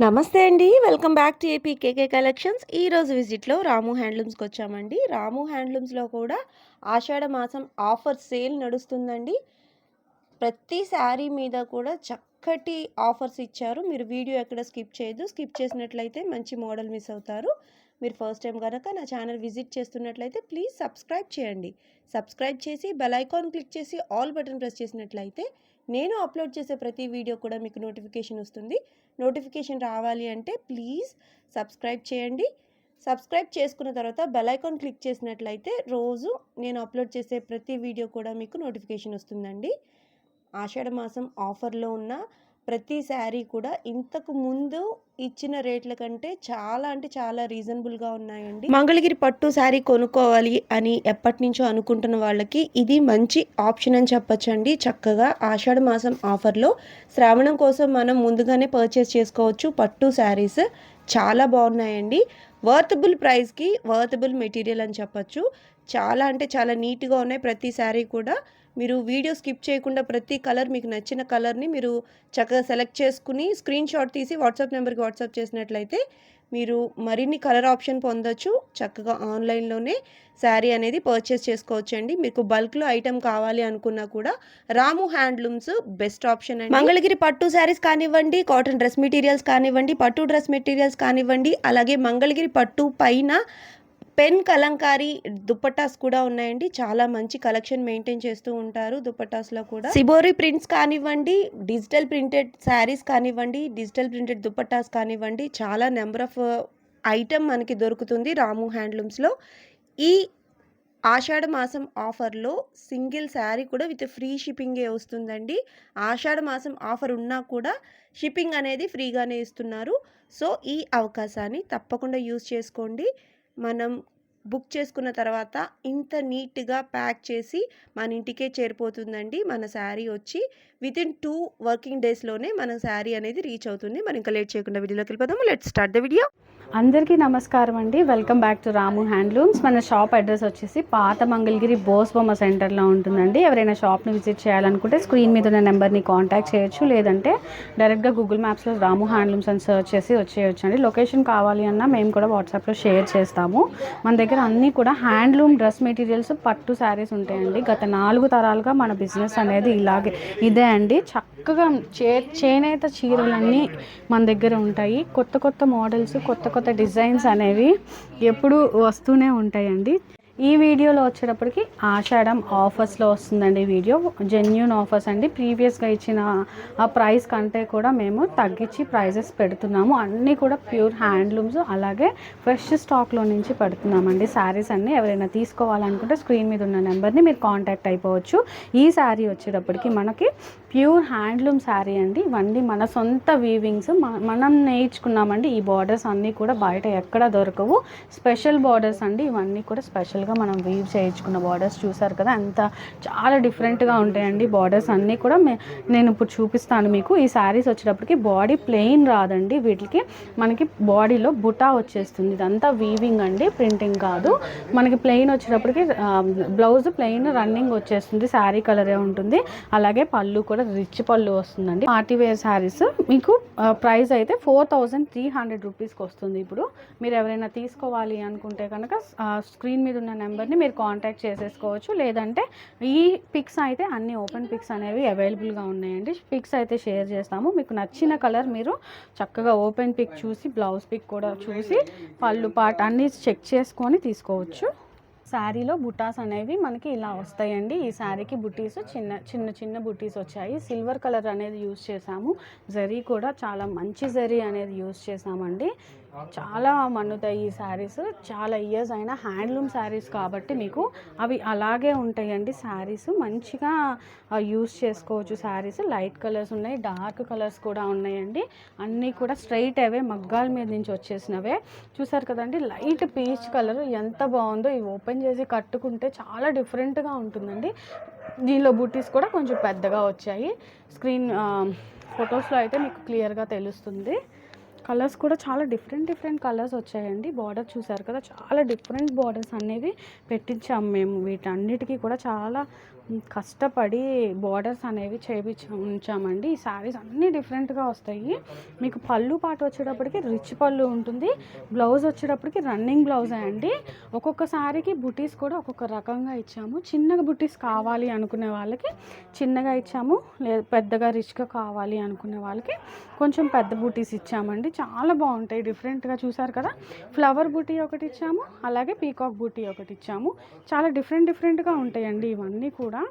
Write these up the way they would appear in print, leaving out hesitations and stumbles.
నమస్తే అండి. Welcome back to AP KK collections. ఈరోజు విజిట్‌లో రాము హ్యాండ్లూమ్స్‌కి వచ్చామండి. రాము హ్యాండ్లూమ్స్‌లో కూడా ఆషాఢ మాసం ఆఫర్ సేల్ నడుస్తుందండి. ప్రతి శారీ మీద కూడా చక్కటి ఆఫర్స్ ఇచ్చారు. మీరు వీడియో ఎక్కడ స్కిప్ చేయొద్దు. స్కిప్ చేసినట్లయితే మంచి మోడల్ మిస్ అవుతారు. మీరు ఫస్ట్ టైం గనక నా ఛానల్ విజిట్ చేస్తున్నట్లయితే ప్లీజ్ సబ్స్క్రైబ్ చేయండి. సబ్స్క్రైబ్ చేసి బెల్ ఐకాన్ క్లిక్ చేసి ఆల్ బటన్ ప్రెస్ చేసినట్లయితే నేను అప్లోడ్ చేసే ప్రతి వీడియో కూడా మీకు నోటిఫికేషన్ వస్తుంది. నోటిఫికేషన్ రావాలి అంటే ప్లీజ్ సబ్స్క్రైబ్ చేయండి. సబ్స్క్రైబ్ చేసుకున్న తర్వాత బెల్ ఐకాన్ క్లిక్ చేసినట్లయితే రోజు నేను అప్లోడ్ చేసే ప్రతి వీడియో కూడా మీకు నోటిఫికేషన్ వస్తుందండి. ఆషాఢ మాసం ఆఫర్లో ఉన్న ప్రతి శారీ కూడా ఇంతకు ముందు ఇచ్చిన రేట్ల కంటే చాలా అంటే చాలా రీజనబుల్గా ఉన్నాయండి. మంగళగిరి పట్టు శారీ కొనుక్కోవాలి అని ఎప్పటి నుంచో అనుకుంటున్న వాళ్ళకి ఇది మంచి ఆప్షన్ అని చెప్పొచ్చండి. చక్కగా ఆషాఢ మాసం ఆఫర్లో శ్రావణం కోసం మనం ముందుగానే పర్చేస్ చేసుకోవచ్చు. పట్టు శారీస్ చాలా బాగున్నాయండి. వర్తబుల్ ప్రైస్కి వర్తబుల్ మెటీరియల్ అని చెప్పొచ్చు. చాలా అంటే చాలా నీట్గా ఉన్నాయి. ప్రతి శారీ కూడా మీరు వీడియో స్కిప్ చేయకుండా ప్రతి కలర్ మీకు నచ్చిన కలర్ని మీరు చక్కగా సెలెక్ట్ చేసుకుని స్క్రీన్ షాట్ తీసి వాట్సాప్ నెంబర్కి వాట్సాప్ చేసినట్లయితే మీరు మరిన్ని కలర్ ఆప్షన్ పొందొచ్చు. చక్కగా ఆన్లైన్లోనే శారీ అనేది పర్చేస్ చేసుకోవచ్చు అండి. మీకు బల్క్లో ఐటమ్ కావాలి అనుకున్నా కూడా రాము హ్యాండ్లూమ్స్ బెస్ట్ ఆప్షన్ అండి. మంగళగిరి పట్టు శారీస్ కానివ్వండి, కాటన్ డ్రెస్ మెటీరియల్స్ కానివ్వండి, పట్టు డ్రెస్ మెటీరియల్స్ కానివ్వండి, అలాగే మంగళగిరి పట్టు పైన పెన్ కలంకారీ దుపట్టాస్ కూడా ఉన్నాయండి. చాలా మంచి కలెక్షన్ మెయింటైన్ చేస్తూ ఉంటారు దుపట్టాస్లో కూడా. సిబోరి ప్రింట్స్ కానివ్వండి, డిజిటల్ ప్రింటెడ్ శారీస్ కానివ్వండి, డిజిటల్ ప్రింటెడ్ దుపట్టాస్ కానివ్వండి, చాలా నెంబర్ ఆఫ్ ఐటమ్ మనకి దొరుకుతుంది రాము హ్యాండ్లూమ్స్లో. ఈ ఆషాఢ మాసం ఆఫర్లో సింగిల్ శారీ కూడా విత్ ఫ్రీ షిప్పింగే వస్తుందండి. ఆషాఢ మాసం ఆఫర్ ఉన్నా కూడా షిప్పింగ్ అనేది ఫ్రీగానే ఇస్తున్నారు. సో ఈ అవకాశాన్ని తప్పకుండా యూజ్ చేసుకోండి. మనం బుక్ చేసుకున్న తర్వాత ఇంత నీట్గా ప్యాక్ చేసి మన ఇంటికే చేరిపోతుందండి. మన శారీ వచ్చి వితిన్ 2 వర్కింగ్ డేస్లోనే మన శారీ అనేది రీచ్ అవుతుంది. మనం ఇంకా లేట్ చేయకుండా వీడియోలోకి వెళ్ళిపోదాము. Let's start the video. అందరికీ నమస్కారం అండి. Welcome back to Ramu handlooms. మన షాప్ అడ్రస్ వచ్చేసి పాత మంగళగిరి బోస్ బొమ్మ సెంటర్లో ఉంటుందండి. ఎవరైనా షాప్ని విజిట్ చేయాలనుకుంటే స్క్రీన్ మీద ఉన్న నెంబర్ని కాంటాక్ట్ చేయొచ్చు, లేదంటే డైరెక్ట్గా గూగుల్ మ్యాప్స్లో రాము హ్యాండ్లూమ్స్ అని సర్చ్ చేసి వచ్చేయచ్చు అండి. లొకేషన్ కావాలి అన్నా మేము కూడా వాట్సాప్లో షేర్ చేస్తాము. మన దగ్గర అన్నీ కూడా హ్యాండ్లూమ్ డ్రెస్ మెటీరియల్స్, పట్టు శారీస్ ఉంటాయండి. గత 4 తరాలుగా మన బిజినెస్ అనేది ఇదే అండి. చక్కగా చేనేత చీరలన్నీ మన దగ్గర ఉంటాయి. కొత్త కొత్త మోడల్స్, కొత్త డిజైన్స్ అనేవి ఎప్పుడు వస్తూనే ఉంటాయండి. ఈ వీడియోలో వచ్చేటప్పటికి ఆషాఢం ఆఫర్స్లో వస్తుందండి. వీడియో జెన్యూన్ ఆఫర్స్ అండి. ప్రీవియస్గా ఇచ్చిన ఆ ప్రైస్ కంటే కూడా మేము తగ్గించి ప్రైజెస్ పెడుతున్నాము. అన్నీ కూడా ప్యూర్ హ్యాండ్లూమ్స్, అలాగే ఫ్రెష్ స్టాక్లో నుంచి పెడుతున్నామండి. శారీస్ అన్నీ ఎవరైనా తీసుకోవాలనుకుంటే స్క్రీన్ మీద ఉన్న నెంబర్ని మీరు కాంటాక్ట్ అయిపోవచ్చు. ఈ శారీ వచ్చేటప్పటికి మనకి ప్యూర్ హ్యాండ్లూమ్ శారీ అండి. ఇవన్నీ మన సొంత వీవింగ్స్ మనం నేర్చుకున్నామండి. ఈ బార్డర్స్ అన్నీ కూడా బయట ఎక్కడ దొరకవు. స్పెషల్ బార్డర్స్ అండి. ఇవన్నీ కూడా స్పెషల్గా మనం వీవ్ చేయించుకున్న బార్డర్స్ చూసారు కదా, అంత చాలా డిఫరెంట్గా ఉంటాయండి బార్డర్స్ అన్నీ కూడా. నేను ఇప్పుడు చూపిస్తాను మీకు. ఈ శారీస్ వచ్చేటప్పటికి బాడీ ప్లెయిన్ రాదండి. వీటికి మనకి బాడీలో బుటా వచ్చేస్తుంది. ఇదంతా వీవింగ్ అండి, ప్రింటింగ్ కాదు. మనకి ప్లెయిన్ వచ్చేటప్పటికి బ్లౌజ్ ప్లెయిన్ రన్నింగ్ వచ్చేస్తుంది. శారీ కలరే ఉంటుంది. అలాగే పళ్ళు కూడా రిచ్ పళ్ళు వస్తుందండి. పార్టీ వేర్ శారీస్ మీకు ప్రైస్ అయితే 4300 రూపీస్కి వస్తుంది. ఇప్పుడు మీరు ఎవరైనా తీసుకోవాలి అనుకుంటే కనుక స్క్రీన్ మీద ఉన్న నెంబర్ని మీరు కాంటాక్ట్ చేసేసుకోవచ్చు, లేదంటే ఈ పిక్స్ అయితే అన్ని ఓపెన్ పిక్స్ అనేవి అవైలబుల్గా ఉన్నాయండి. పిక్స్ అయితే షేర్ చేస్తాము. మీకు నచ్చిన కలర్ మీరు చక్కగా ఓపెన్ పిక్ చూసి, బ్లౌజ్ పిక్ కూడా చూసి, పళ్ళు పార్ట్ అన్నీ చెక్ చేసుకొని తీసుకోవచ్చు. శారీలో బుటాస్ అనేవి మనకి ఇలా వస్తాయండి. ఈ శారీకి బుటీస్ చిన్న బుటీస్ వచ్చాయి. సిల్వర్ కలర్ అనేది యూజ్ చేసాము. జరీ కూడా చాలా మంచి జరీ అనేది యూజ్ చేసామండి. చాలా మన్నుతాయి ఈ శారీస్. చాలా ఇయర్స్ అయినా హ్యాండ్లూమ్ శారీస్ కాబట్టి మీకు అవి అలాగే ఉంటాయండి. శారీస్ మంచిగా యూజ్ చేసుకోవచ్చు. శారీస్ లైట్ కలర్స్ ఉన్నాయి, డార్క్ కలర్స్ కూడా ఉన్నాయండి. అన్నీ కూడా స్ట్రైట్ అవే మగ్గాల మీద నుంచి వచ్చేసినవే. చూసారు కదండి, లైట్ పీచ్ కలర్ ఎంత బాగుందో. ఇవి ఓపెన్ చేసి కట్టుకుంటే చాలా డిఫరెంట్గా ఉంటుందండి. దీనిలో బూటీస్ కూడా కొంచెం పెద్దగా వచ్చాయి. స్క్రీన్ ఫొటోస్లో అయితే మీకు క్లియర్గా తెలుస్తుంది. కలర్స్ కూడా చాలా డిఫరెంట్ కలర్స్ వచ్చాయండి. బార్డర్ చూసారు కదా, చాలా డిఫరెంట్ బార్డర్స్ అనేవి పెట్టించాము మేము. వీటన్నిటికీ కూడా చాలా కష్టపడి బోర్డర్స్ అనేవి ఉంచామండి. ఈ శారీస్ అన్నీ డిఫరెంట్గా వస్తాయి. మీకు పళ్ళు పాటు వచ్చేటప్పటికి రిచ్ పళ్ళు ఉంటుంది. బ్లౌజ్ వచ్చేటప్పటికి రన్నింగ్ బ్లౌజే అండి. ఒక్కొక్క శారీకి బుటీస్ కూడా ఒక్కొక్క రకంగా ఇచ్చాము. చిన్నగా బుటీస్ కావాలి అనుకునే వాళ్ళకి చిన్నగా ఇచ్చాము, లేదు పెద్దగా రిచ్గా కావాలి అనుకునే వాళ్ళకి కొంచెం పెద్ద బుటీస్ ఇచ్చామండి. చాలా బాగుంటాయి, డిఫరెంట్గా. చూసారు కదా, ఫ్లవర్ బుటీ ఒకటి ఇచ్చాము, అలాగే పీకాక్ బుటీ ఒకటి ఇచ్చాము. చాలా డిఫరెంట్గా ఉంటాయండి ఇవన్నీ కూడా.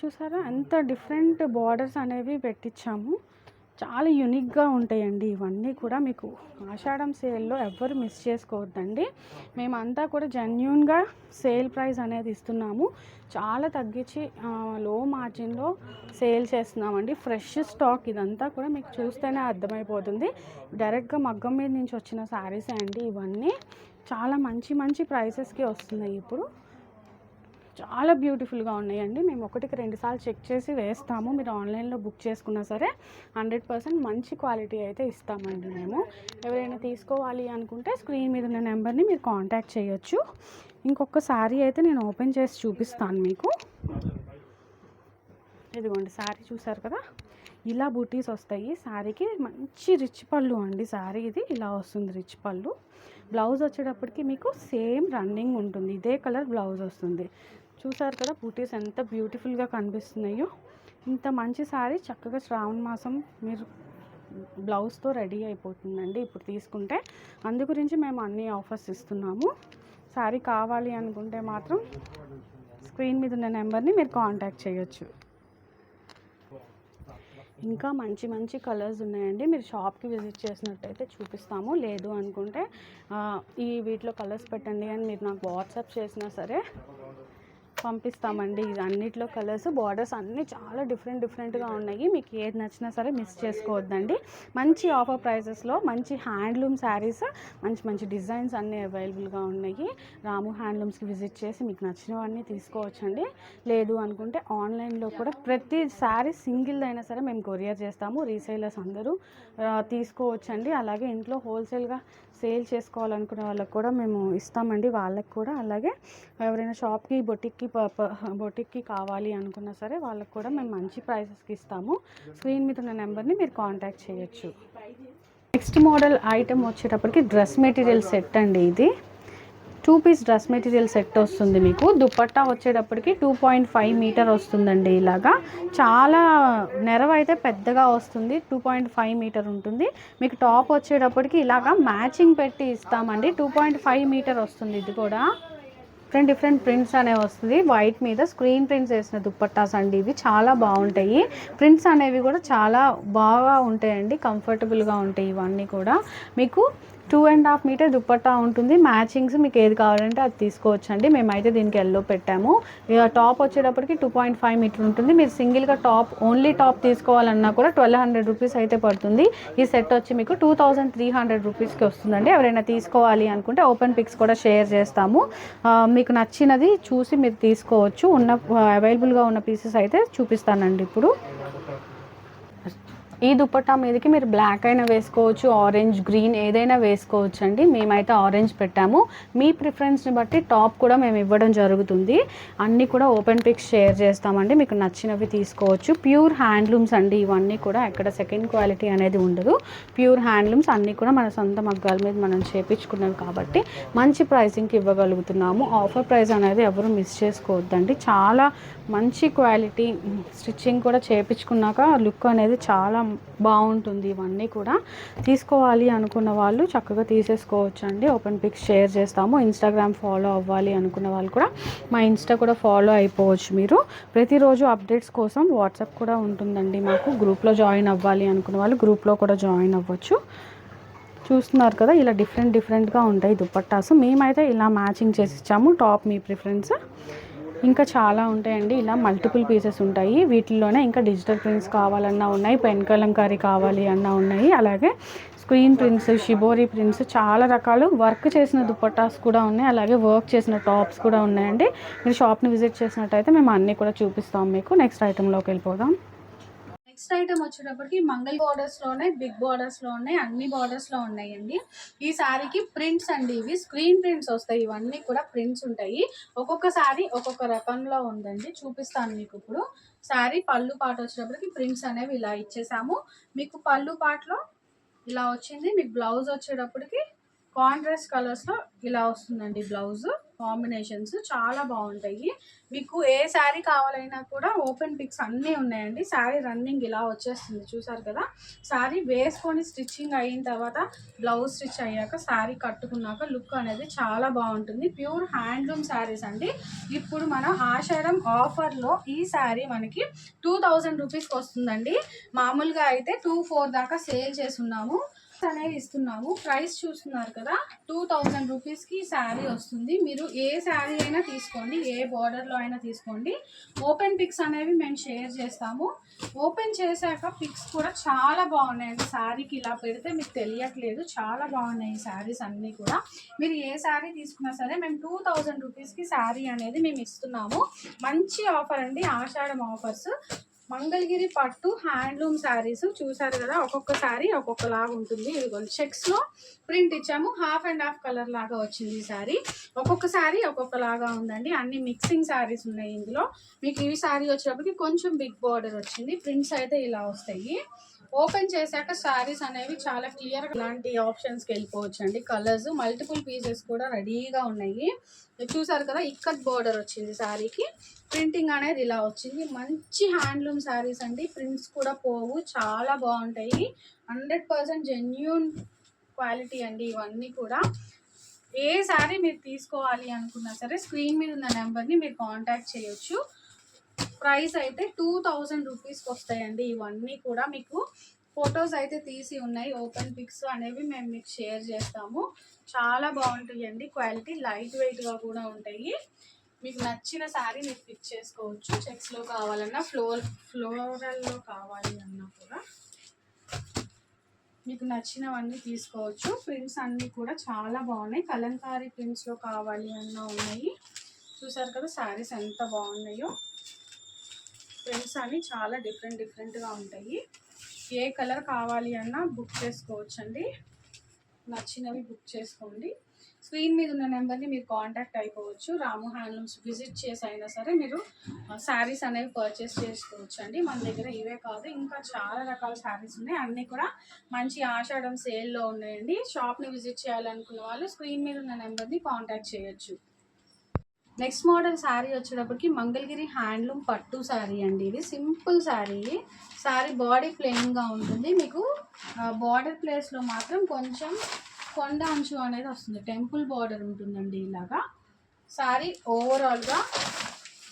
చూసారా ఎంత డిఫరెంట్ బార్డర్స్ అనేవి పెట్టించాము. చాలా యూనిక్గా ఉంటాయండి ఇవన్నీ కూడా. మీకు ఆషాఢం సేల్లో ఎవ్వరు మిస్ చేసుకోవద్దండి. మేమంతా కూడా జెన్యూన్గా సేల్ ప్రైస్ అనేది ఇస్తున్నాము. చాలా తగ్గించి లో మార్జిన్లో సేల్ చేస్తున్నామండి. ఫ్రెష్ స్టాక్ ఇదంతా కూడా మీకు చూస్తేనే అర్థమైపోతుంది. డైరెక్ట్గా మగ్గం మీద నుంచి వచ్చిన శారీసే అండి ఇవన్నీ. చాలా మంచి ప్రైసెస్కి వస్తున్నాయి ఇప్పుడు. చాలా బ్యూటిఫుల్గా ఉన్నాయండి. మేము 1కి 2 సార్లు చెక్ చేసి వేస్తాము. మీరు ఆన్లైన్లో బుక్ చేసుకున్నా సరే 100% మంచి క్వాలిటీ అయితే ఇస్తామండి మేము. ఎవరైనా తీసుకోవాలి అనుకుంటే స్క్రీన్ మీద ఉన్న నెంబర్ని మీరు కాంటాక్ట్ చేయొచ్చు. ఇంకొక శారీ అయితే నేను ఓపెన్ చేసి చూపిస్తాను మీకు. ఇదిగోండి శారీ చూసారు కదా, ఇలా బూటీస్ వస్తాయి. శారీకి మంచి రిచ్ పళ్ళు అండి. శారీ ఇది ఇలా వస్తుంది రిచ్ పళ్ళు. బ్లౌజ్ వచ్చేటప్పటికి మీకు సేమ్ రన్నింగ్ ఉంటుంది, ఇదే కలర్ బ్లౌజ్ వస్తుంది. చూసారు కదా బూటీస్ ఎంత బ్యూటిఫుల్గా కనిపిస్తున్నాయో. ఇంత మంచి శారీ చక్కగా శ్రావణ మాసం మీరు బ్లౌజ్తో రెడీ అయిపోతుందండి ఇప్పుడు తీసుకుంటే. అందు గురించి మేము అన్ని ఆఫర్స్ ఇస్తున్నాము. శారీ కావాలి అనుకుంటే మాత్రం స్క్రీన్ మీద ఉన్న నెంబర్ని మీరు కాంటాక్ట్ చేయొచ్చు. ఇంకా మంచి కలర్స్ ఉన్నాయండి. మీరు షాప్కి విజిట్ చేసినట్టయితే చూపిస్తాము. లేదు అనుకుంటే వీటిలో కలర్స్ పెట్టండి అని మీరు నాకు వాట్సాప్ చేసినా సరే పంపిస్తామండి. ఇది అన్నిట్లో కలర్స్, బార్డర్స్ అన్నీ చాలా డిఫరెంట్గా ఉన్నాయి. మీకు ఏది నచ్చినా సరే మిస్ చేసుకోవద్దండి. మంచి ఆఫర్ ప్రైసెస్లో మంచి హ్యాండ్లూమ్ శారీస్, మంచి డిజైన్స్ అన్నీ అవైలబుల్గా ఉన్నాయి. రాము హ్యాండ్లూమ్స్కి విజిట్ చేసి మీకు నచ్చినవన్నీ తీసుకోవచ్చండి. లేదు అనుకుంటే ఆన్లైన్లో కూడా ప్రతి శారీ సింగిల్ అయినా సరే మేము కొరియర్ చేస్తాము. రీసేలర్స్ అందరూ తీసుకోవచ్చండి. అలాగే ఇంట్లో హోల్సేల్గా సేల్ చేసుకోవాలనుకునే వాళ్ళకి కూడా మేము ఇస్తామండి, వాళ్ళకి కూడా. అలాగే ఎవరైనా షాప్కి బొటిక్కి కావాలి అనుకున్నా సరే వాళ్ళకి కూడా మేము మంచి ప్రైసెస్కి ఇస్తాము. స్క్రీన్ మీద ఉన్న నెంబర్ని మీరు కాంటాక్ట్ చేయొచ్చు. నెక్స్ట్ మోడల్ ఐటమ్ వచ్చేటప్పటికి డ్రెస్ మెటీరియల్ సెట్ అండి. ఇది 2 పీస్ డ్రెస్ మెటీరియల్ సెట్ వస్తుంది మీకు. దుపట్టా వచ్చేటప్పటికి 2.5 మీటర్ వస్తుందండి. ఇలాగా చాలా నెరవ అయితే పెద్దగా వస్తుంది, 2.5 మీటర్ ఉంటుంది. మీకు టాప్ వచ్చేటప్పటికి ఇలాగా మ్యాచింగ్ పెట్టి ఇస్తామండి. 2.5 మీటర్ వస్తుంది. ఇది కూడా డిఫరెంట్ ప్రింట్స్ అనేవి వస్తుంది. వైట్ మీద స్క్రీన్ ప్రింట్స్ వేసిన దుపట్టాస్ అండి ఇవి. చాలా బాగుంటాయి. ప్రింట్స్ అనేవి కూడా చాలా బాగా ఉంటాయండి, కంఫర్టబుల్గా ఉంటాయి ఇవన్నీ కూడా. మీకు 2.5 మీటర్ దుపట్టా ఉంటుంది. మ్యాచింగ్స్ మీకు ఏది కావాలంటే అది తీసుకోవచ్చండి. మేమైతే దీనికి ఎల్లో పెట్టాము. టాప్ వచ్చేటప్పటికి 2.5 మీటర్ ఉంటుంది. మీరు సింగిల్గా ఓన్లీ టాప్ తీసుకోవాలన్నా కూడా 1200 రూపీస్ అయితే పడుతుంది. ఈ సెట్ వచ్చి మీకు 2300 రూపీస్కి వస్తుందండి. ఎవరైనా తీసుకోవాలి అనుకుంటే ఓపెన్ పిక్స్ కూడా షేర్ చేస్తాము. మీకు నచ్చినది చూసి మీరు తీసుకోవచ్చు. అవైలబుల్గా ఉన్న పీసెస్ అయితే చూపిస్తానండి ఇప్పుడు. ఈ దుపట్టా మీదకి మీరు బ్లాక్ అయినా వేసుకోవచ్చు, ఆరెంజ్, గ్రీన్ ఏదైనా వేసుకోవచ్చు అండి. మేమైతే ఆరెంజ్ పెట్టాము. మీ ప్రిఫరెన్స్ని బట్టి టాప్ కూడా మేము ఇవ్వడం జరుగుతుంది. అన్నీ కూడా ఓపెన్ పిక్స్ షేర్ చేస్తామండి. మీకు నచ్చినవి తీసుకోవచ్చు. ప్యూర్ హ్యాండ్లూమ్స్ అండి ఇవన్నీ కూడా. ఎక్కడ సెకండ్ క్వాలిటీ అనేది ఉండదు. ప్యూర్ హ్యాండ్లూమ్స్ అన్నీ కూడా మన సొంత మగ్గాల మీద మనం చేపించుకున్నవి కాబట్టి మంచి ప్రైసింగ్కి ఇవ్వగలుగుతున్నాము. ఆఫర్ ప్రైస్ అనేది ఎవరు మిస్ చేసుకోవద్దండి. చాలా మంచి క్వాలిటీ, స్టిచ్చింగ్ కూడా చేపించుకున్నాక లుక్ అనేది చాలా బాగుంటుంది. ఇవన్నీ కూడా తీసుకోవాలి అనుకున్న వాళ్ళు చక్కగా తీసేసుకోవచ్చు అండి. ఓపెన్ పిక్స్ షేర్ చేస్తాము. ఇన్స్టాగ్రామ్ ఫాలో అవ్వాలి అనుకున్న వాళ్ళు కూడా మా ఇన్స్టా కూడా ఫాలో అయిపోవచ్చు. మీరు ప్రతిరోజు అప్డేట్స్ కోసం వాట్సాప్ కూడా ఉంటుందండి మాకు. గ్రూప్లో జాయిన్ అవ్వాలి అనుకున్న వాళ్ళు గ్రూప్లో కూడా జాయిన్ అవ్వచ్చు. చూస్తున్నారు కదా, ఇలా డిఫరెంట్గా ఉంటాయి దుపట్టాస్. మేమైతే ఇలా మ్యాచింగ్ చేసి ఇచ్చాము. టాప్ మీ ప్రిఫరెన్స్. ఇంకా చాలా ఉంటాయండి. ఇలా మల్టిపుల్ పీసెస్ ఉంటాయి. వీటిల్లోనే ఇంకా డిజిటల్ ప్రింట్స్ కావాలన్నా ఉన్నాయి, పెన్ కలంకారీ కావాలి అన్నా ఉన్నాయి. అలాగే స్క్రీన్ ప్రింట్స్, షిబోరి ప్రింట్స్, చాలా రకాలు వర్క్ చేసిన దుపట్టాస్ కూడా ఉన్నాయి. అలాగే వర్క్ చేసిన టాప్స్ కూడా ఉన్నాయండి. మీరు షాప్ని విజిట్ చేసినట్టయితే మేము అన్నీ కూడా చూపిస్తాం మీకు. నెక్స్ట్ ఐటెంలోకి వెళ్ళిపోదాం. నెక్స్ట్ ఐటమ్ వచ్చేటప్పటికి మంగళ బార్డర్స్లోనే బిగ్ బార్డర్స్లో ఉన్నాయి, అన్ని బార్డర్స్లో ఉన్నాయండి. ఈ శారీకి ప్రింట్స్ అండి, ఇవి స్క్రీన్ ప్రింట్స్ వస్తాయి, ఇవన్నీ కూడా ప్రింట్స్ ఉంటాయి. ఒక్కొక్క శారీ ఒక్కొక్క రకంలో ఉందండి, చూపిస్తాను మీకు ఇప్పుడు. శారీ పళ్ళు పాట వచ్చేటప్పటికి ప్రింట్స్ అనేవి ఇలా ఇచ్చేసాము. మీకు పళ్ళు పాటలో ఇలా వచ్చింది. మీకు బ్లౌజ్ వచ్చేటప్పటికి కాంట్రాస్ట్ కలర్స్లో ఇలా వస్తుందండి. బ్లౌజ్ కాంబినేషన్స్ చాలా బాగుంటాయి. మీకు ఏ శారీ కావాలైనా కూడా ఓపెన్ పిక్స్ అన్నీ ఉన్నాయండి. శారీ రన్నింగ్ ఇలా వచ్చేస్తుంది, చూసారు కదా. శారీ వేసుకొని స్టిచ్చింగ్ అయిన తర్వాత బ్లౌజ్ స్టిచ్ అయ్యాక శారీ కట్టుకున్నాక లుక్ అనేది చాలా బాగుంటుంది. ప్యూర్ హ్యాండ్లూమ్ శారీస్ అండి. ఇప్పుడు మనం ఆషాఢం ఆఫర్లో ఈ శారీ మనకి 2000 రూపీస్కి వస్తుందండి. మామూలుగా అయితే 2400 దాకా సేల్ చేస్తున్నాము అనేది ఇస్తున్నాము. ప్రైస్ చూస్తున్నారు కదా, 2000 రూపీస్కి శారీ వస్తుంది. మీరు ఏ శారీ అయినా తీసుకోండి, ఏ బార్డర్లో అయినా తీసుకోండి. ఓపెన్ పిక్స్ అనేవి మేము షేర్ చేస్తాము. ఓపెన్ చేశాక పిక్స్ కూడా చాలా బాగున్నాయండి. శారీకి ఇలా పెడితే మీకు తెలియట్లేదు, చాలా బాగున్నాయి ఈ శారీస్ అన్నీ కూడా. మీరు ఏ శారీ తీసుకున్నా సరే మేము 2000 రూపీస్కి శారీ అనేది మేము ఇస్తున్నాము. మంచి ఆఫర్ అండి, ఆషాఢం ఆఫర్స్. మంగళగిరి పట్టు హ్యాండ్లూమ్ శారీస్ చూసారు కదా, ఒక్కొక్క శారీ ఒక్కొక్కలాగా ఉంటుంది. ఇదిగోండి చెక్స్లో ప్రింట్ ఇచ్చాము, హాఫ్ అండ్ హాఫ్ కలర్ లాగా వచ్చింది ఈ శారీ. ఒక్కొక్క శారీ ఒక్కొక్కలాగా ఉందండి, అన్ని మిక్సింగ్ శారీస్ ఉన్నాయి ఇందులో. మీకు ఈ శారీ వచ్చేటప్పటికి కొంచెం బిగ్ బార్డర్ వచ్చింది, ప్రింట్స్ అయితే ఇలా వస్తాయి. ఓపెన్ చేశాక శారీస్ అనేవి చాలా క్లియర్ ఇలాంటి ఆప్షన్స్కి వెళ్ళిపోవచ్చు అండి. కలర్స్ మల్టిపుల్ పీసెస్ కూడా రెడీగా ఉన్నాయి. చూసారు కదా, ఇక్కత్ బార్డర్ వచ్చింది శారీకి, ప్రింటింగ్ అనేది ఇలా వచ్చింది. మంచి హ్యాండ్లూమ్ శారీస్ అండి, ప్రింట్స్ కూడా పోవు, చాలా బాగుంటాయి. 100% జెన్యూన్ క్వాలిటీ అండి ఇవన్నీ కూడా. ఏ శారీ మీరు తీసుకోవాలి అనుకున్నా సరే స్క్రీన్ మీద ఉన్న నెంబర్ని మీరు కాంటాక్ట్ చేయొచ్చు. ప్రైస్ అయితే 2000 రూపీస్కి వస్తాయండి ఇవన్నీ కూడా. మీకు ఫొటోస్ అయితే తీసి ఉన్నాయి, ఓపెన్ పిక్స్ అనేవి మేము మీకు షేర్ చేస్తాము. చాలా బాగుంటాయండి, క్వాలిటీ లైట్ వెయిట్గా కూడా ఉంటాయి. మీకు నచ్చిన శారీ మీరు పిక్ చేసుకోవచ్చు. చెక్స్లో కావాలన్నా ఫ్లోరల్లో కావాలి అన్నా కూడా మీకు నచ్చినవన్నీ తీసుకోవచ్చు. ప్రింట్స్ అన్నీ కూడా చాలా బాగున్నాయి. కలంకారీ ప్రింట్స్లో కావాలి అన్నా ఉన్నాయి. చూసారు కదా శారీస్ ఎంత బాగున్నాయో. ప్రింట్స్ అన్నీ చాలా డిఫరెంట్గా ఉంటాయి. ఏ కలర్ కావాలి అన్నా బుక్ చేసుకోవచ్చండి, నచ్చినవి బుక్ చేసుకోండి. స్క్రీన్ మీద ఉన్న నెంబర్ని మీరు కాంటాక్ట్ అయిపోవచ్చు. రాము హ్యాండ్లూమ్స్ విజిట్ చేసి అయినా సరే మీరు శారీస్ అనేవి పర్చేస్ చేసుకోవచ్చు అండి. మన దగ్గర ఇవే కాదు, ఇంకా చాలా రకాల శారీస్ ఉన్నాయి, అన్నీ కూడా మంచి ఆషాఢం సేల్లో ఉన్నాయండి. షాప్ని విజిట్ చేయాలనుకున్న వాళ్ళు స్క్రీన్ మీద ఉన్న నెంబర్ని కాంటాక్ట్ చేయొచ్చు. నెక్స్ట్ మోడల్ శారీ వచ్చేటప్పటికి మంగళగిరి హ్యాండ్లూమ్ పట్టు శారీ అండి. ఇది సింపుల్ శారీ. శారీ బాడీ ప్లెయిన్గా ఉంటుంది. మీకు బార్డర్ ప్లేస్లో మాత్రం కొంచెం కొండ అంచు అనేది వస్తుంది, టెంపుల్ బార్డర్ ఉంటుందండి ఇలాగా. శారీ ఓవరాల్గా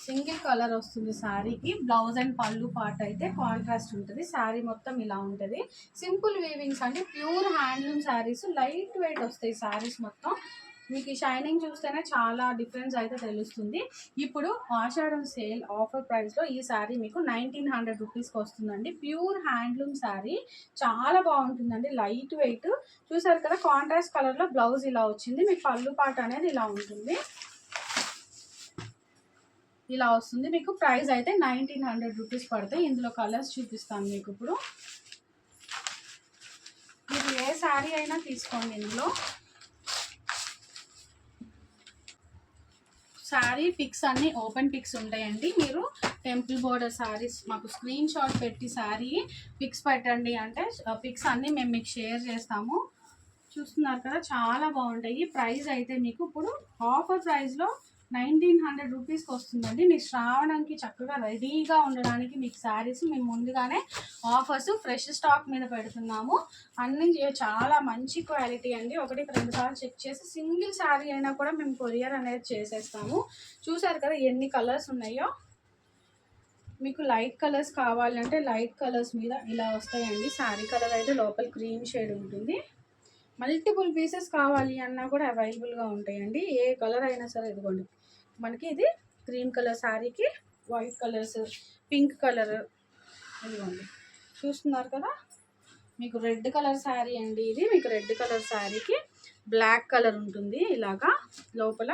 సింగిల్ కలర్ వస్తుంది శారీకి. బ్లౌజ్ అండ్ పళ్ళు పార్ట్ అయితే కాంట్రాస్ట్ ఉంటుంది. శారీ మొత్తం ఇలా ఉంటుంది. సింపుల్ వీవింగ్స్ అండి, pure handloom saris. Light weight వస్తాయి శారీస్ మొత్తం. మీకు ఈ షైనింగ్ చూస్తేనే చాలా డిఫరెన్స్ అయితే తెలుస్తుంది. ఇప్పుడు ఆషాఢం సేల్ ఆఫర్ ప్రైస్లో ఈ శారీ మీకు 1900 రూపీస్కి వస్తుందండి. ప్యూర్ హ్యాండ్లూమ్ శారీ, చాలా బాగుంటుందండి, లైట్ వెయిట్. చూసారు కదా, కాంట్రాస్ట్ కలర్లో బ్లౌజ్ ఇలా వచ్చింది. మీకు పళ్ళు పాట అనేది ఇలా ఉంటుంది, ఇలా వస్తుంది. మీకు ప్రైస్ అయితే 1900 రూపీస్ పడతాయి. ఇందులో కలర్స్ చూపిస్తాను మీకు ఇప్పుడు. మీరు ఏ శారీ అయినా తీసుకోండి. ఇందులో శారీ పిక్స్ అన్నీ ఓపెన్ పిక్స్ ఉంటాయండి. మీరు టెంపుల్ బోర్డర్ శారీస్ మాకు స్క్రీన్ షాట్ పెట్టి శారీ పిక్స్ పెట్టండి అంటే పిక్స్ అన్నీ మేము మీకు షేర్ చేస్తాము. చూస్తున్నారు కదా, చాలా బాగుంటాయి. ప్రైస్ అయితే మీకు ఇప్పుడు ఆఫర్ ప్రైస్లో 1900 రూపీస్కి వస్తుందండి. మీకు శ్రావణంకి చక్కగా రెడీగా ఉండడానికి మీకు శారీస్ మేము ముందుగానే ఆఫర్స్ ఫ్రెష్ స్టాక్ మీద పెడుతున్నాము. అన్నీ చాలా మంచి క్వాలిటీ అండి. 1-2 సార్లు చెక్ చేసి సింగిల్ శారీ అయినా కూడా మేము కొరియర్ అనేది చేసేస్తాము. చూసారు కదా ఎన్ని కలర్స్ ఉన్నాయో. మీకు లైట్ కలర్స్ కావాలంటే లైట్ కలర్స్ మీద ఇలా వస్తాయండి. శారీ కలర్ అయితే లోపల క్రీమ్ షేడ్ ఉంటుంది. మల్టిపుల్ పీసెస్ కావాలి అన్నా కూడా అవైలబుల్గా ఉంటాయండి. ఏ కలర్ అయినా సరే. ఇదిగోండి, మనకి ఇది గ్రీన్ కలర్ శారీకి వైట్ కలర్స్, పింక్ కలర్, ఇదిగోండి చూస్తున్నారు కదా. మీకు రెడ్ కలర్ శారీ అండి ఇది. మీకు రెడ్ కలర్ శారీకి బ్లాక్ కలర్ ఉంటుంది ఇలాగా. లోపల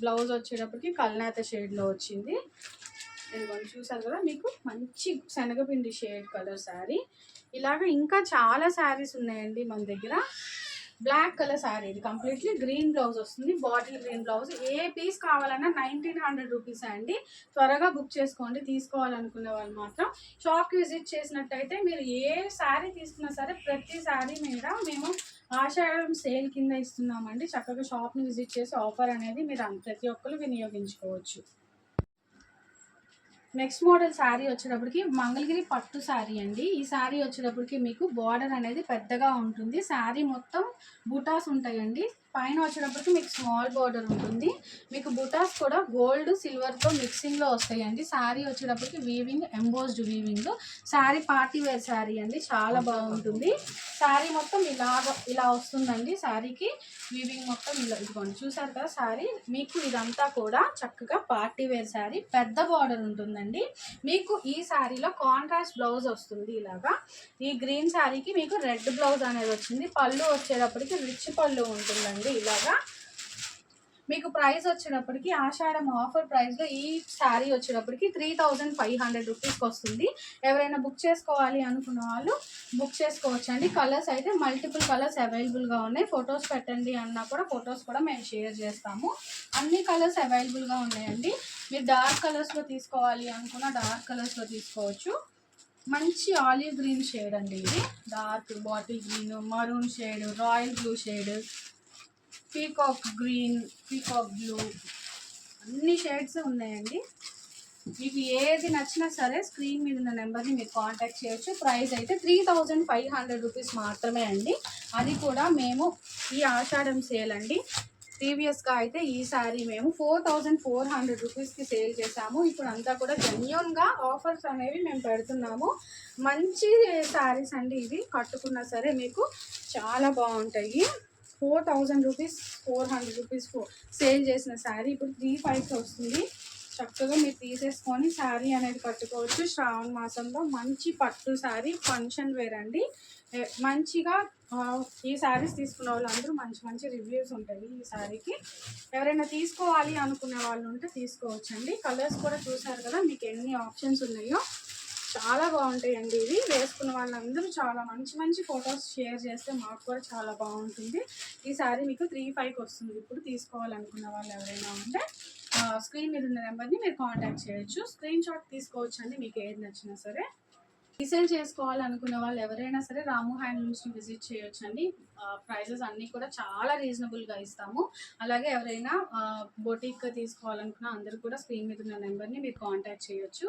బ్లౌజ్ వచ్చేటప్పటికి కల్నేత షేడ్లో వచ్చింది. ఇదిగోండి చూసారు కదా, మీకు మంచి శనగపిండి షేడ్ కలర్ శారీ. ఇలాగ ఇంకా చాలా శారీస్ ఉన్నాయండి మన దగ్గర. బ్లాక్ కలర్ శారీ, ఇది కంప్లీట్లీ గ్రీన్ బ్లౌజ్ వస్తుంది, బాటిల్ గ్రీన్ బ్లౌజ్. ఏ పీస్ కావాలన్నా 1900 రూపీస్ అండి. త్వరగా బుక్ చేసుకోండి తీసుకోవాలనుకునే వాళ్ళు మాత్రం. షాప్కి విజిట్ చేసినట్టయితే మీరు ఏ శారీ తీసుకున్నా సరే ప్రతి శారీ మీద మేము ఆషాఢం సేల్ కింద ఇస్తున్నామండి. చక్కగా షాప్ని విజిట్ చేసి ఆఫర్ అనేది మీరు ప్రతి ఒక్కరు వినియోగించుకోవచ్చు. నెక్స్ట్ మోడల్ శారీ వచ్చేటప్పటికి మంగళగిరి పట్టు శారీ అండి. ఈ శారీ వచ్చేటప్పటికి మీకు బార్డర్ అనేది పెద్దగా ఉంటుంది. శారీ మొత్తం బుటాస్ ఉంటాయండి. పైన వచ్చేటప్పటికి మీకు స్మాల్ బార్డర్ ఉంటుంది. మీకు బుటాస్ కూడా గోల్డ్ సిల్వర్తో మిక్సింగ్లో వస్తాయండి. శారీ వచ్చేటప్పటికి weaving, embossed weaving. Sari party wear sari అండి, చాలా బాగుంటుంది. శారీ మొత్తం ఇలా వస్తుందండి. శారీకి వీవింగ్ మొత్తం ఇలా ఇదిగోండి చూసారు కదా శారీ. మీకు ఇదంతా కూడా చక్కగా పార్టీ వేర్ శారీ, పెద్ద బార్డర్ ఉంటుందండి. మీకు ఈ శారీలో కాంట్రాస్ట్ బ్లౌజ్ వస్తుంది ఇలాగా. ఈ గ్రీన్ శారీకి మీకు రెడ్ బ్లౌజ్ అనేది వచ్చింది. పళ్ళు వచ్చేటప్పటికి రిచ్ పళ్ళు ఉంటుందండి ఇలాగా. మీకు ప్రైస్ వచ్చేటప్పటికి ఆషాఢం ఆఫర్ ప్రైస్లో ఈ శారీ వచ్చేటప్పటికి 3500 రూపీస్కి వస్తుంది. ఎవరైనా బుక్ చేసుకోవాలి అనుకున్న వాళ్ళు బుక్ చేసుకోవచ్చండి. కలర్స్ అయితే మల్టిపుల్ కలర్స్ అవైలబుల్గా ఉన్నాయి. ఫొటోస్ పెట్టండి అన్నా కూడా ఫొటోస్ కూడా మేము షేర్ చేస్తాము. అన్ని కలర్స్ అవైలబుల్గా ఉన్నాయండి. మీరు డార్క్ కలర్స్లో తీసుకోవాలి అనుకున్న డార్క్ కలర్స్లో తీసుకోవచ్చు. మంచి ఆలివ్ గ్రీన్ షేడ్ అండి ఇది, dark bottle green, maroon shade, royal blue shade, peacock green, peacock blue, అన్ని షేడ్స్ ఉన్నాయండి. మీకు ఏది నచ్చినా సరే స్క్రీన్ మీద ఉన్న నెంబర్ని మీరు కాంటాక్ట్ చేయొచ్చు. ప్రైస్ అయితే 3500 రూపీస్ మాత్రమే అండి. అది కూడా మేము ఈ ఆషాఢం సేల్ అండి. ప్రీవియస్గా అయితే ఈ శారీ మేము 4400 రూపీస్కి సేల్ చేసాము. ఇప్పుడు అంతా కూడా జెన్యూన్గా ఆఫర్స్ అనేవి మేము పెడుతున్నాము. మంచి శారీస్ అండి ఇవి, కట్టుకున్నా సరే మీకు చాలా బాగుంటాయి. 4000 రూపీస్, 400 రూపీస్ సేల్ చేసిన శారీ ఇప్పుడు 3500 వస్తుంది. చక్కగా మీరు తీసేసుకొని శారీ అనేది కట్టుకోవచ్చు. శ్రావణ మాసంలో మంచి పట్టు శారీ, ఫంక్షన్ వేర్ అండి. మంచిగా ఈ శారీస్ తీసుకున్న వాళ్ళందరూ మంచి మంచి రివ్యూస్ ఉంటాయి ఈ శారీకి. ఎవరైనా తీసుకోవాలి అనుకునే వాళ్ళు ఉంటే తీసుకోవచ్చండి. కలర్స్ కూడా చూసారు కదా మీకు ఎన్ని ఆప్షన్స్ ఉన్నాయో, చాలా బాగుంటాయండి. ఇవి వేసుకున్న వాళ్ళందరూ చాలా మంచి మంచి ఫొటోస్ షేర్ చేస్తే మాకు కూడా చాలా బాగుంటుంది. ఈ శారీ మీకు 3500 వస్తుంది. ఇప్పుడు తీసుకోవాలనుకున్న వాళ్ళు ఎవరైనా ఉంటే స్క్రీన్ మీద ఉన్న నెంబర్ని మీరు కాంటాక్ట్ చేయొచ్చు. స్క్రీన్ షాట్ తీసుకోవచ్చు అండి, మీకు ఏది నచ్చినా సరే. రీసేల్ చేసుకోవాలనుకునే వాళ్ళు ఎవరైనా సరే రాము హ్యాండ్లూమ్స్ని విజిట్ చేయొచ్చు అండి. ప్రైజెస్ అన్నీ కూడా చాలా రీజనబుల్గా ఇస్తాము. అలాగే ఎవరైనా బొటిక్గా తీసుకోవాలనుకున్న అందరూ కూడా స్క్రీన్ మీద ఉన్న నెంబర్ని మీరు కాంటాక్ట్ చేయొచ్చు.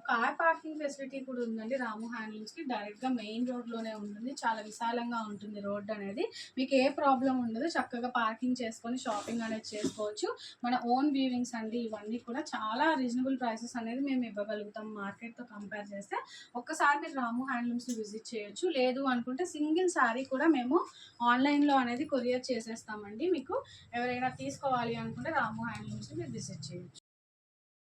కార్ పార్కింగ్ ఫెసిలిటీ కూడా ఉందండి రాము హ్యాండ్లూమ్స్కి. డైరెక్ట్గా మెయిన్ రోడ్లోనే ఉంటుంది, చాలా విశాలంగా ఉంటుంది రోడ్ అనేది. మీకు ఏ ప్రాబ్లం ఉండదు, చక్కగా పార్కింగ్ చేసుకొని షాపింగ్ అనేది చేసుకోవచ్చు. మన ఓన్ వీవింగ్స్ అండి ఇవన్నీ కూడా చాలా రీజనబుల్ ప్రైసెస్ అనేది మేము ఇవ్వగలుగుతాం మార్కెట్తో కంపేర్ చేస్తే. ఒక్కసారి మీరు రాము హ్యాండ్లూమ్స్ని విజిట్ చేయొచ్చు. లేదు అనుకుంటే సింగిల్ శారీ కూడా మేము ఆన్లైన్లో అనేది కొరియర్ చేసేస్తామండి. మీకు ఎవరైనా తీసుకోవాలి అనుకుంటే రాము హ్యాండ్లూమ్స్ని మీరు విజిట్ చేయొచ్చు.